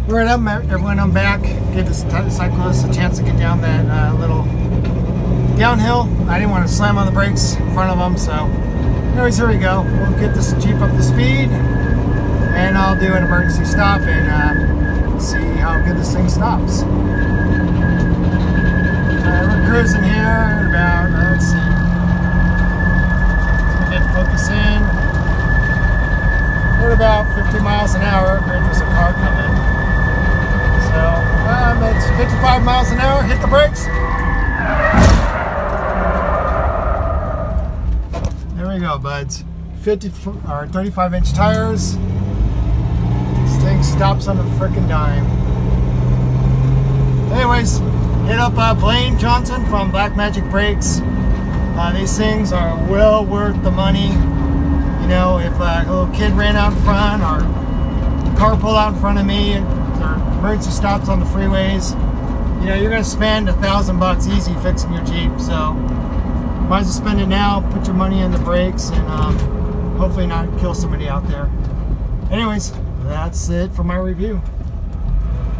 Right up, everyone. I'm back. Give this cyclist a chance to get down that little downhill. I didn't want to slam on the brakes in front of him, so anyways, here we go. We'll get this Jeep up to speed, and I'll do an emergency stop and see how good this thing stops. We're cruising here at about, let's see, let's get focus in. We're about 50 miles an hour. There's a car coming. So, it's 55 miles an hour. Hit the brakes. There we go, buds. 35-inch tires. This thing stops on a frickin' dime. Anyways, hit up Blaine Johnson from Black Magic Brakes. These things are well worth the money. You know, if a little kid ran out in front or a car pulled out in front of me, or emergency stops on the freeways, you know, you're going to spend $1,000 easy fixing your Jeep. So might as well spend it now, put your money in the brakes, and hopefully not kill somebody out there. Anyways, that's it for my review.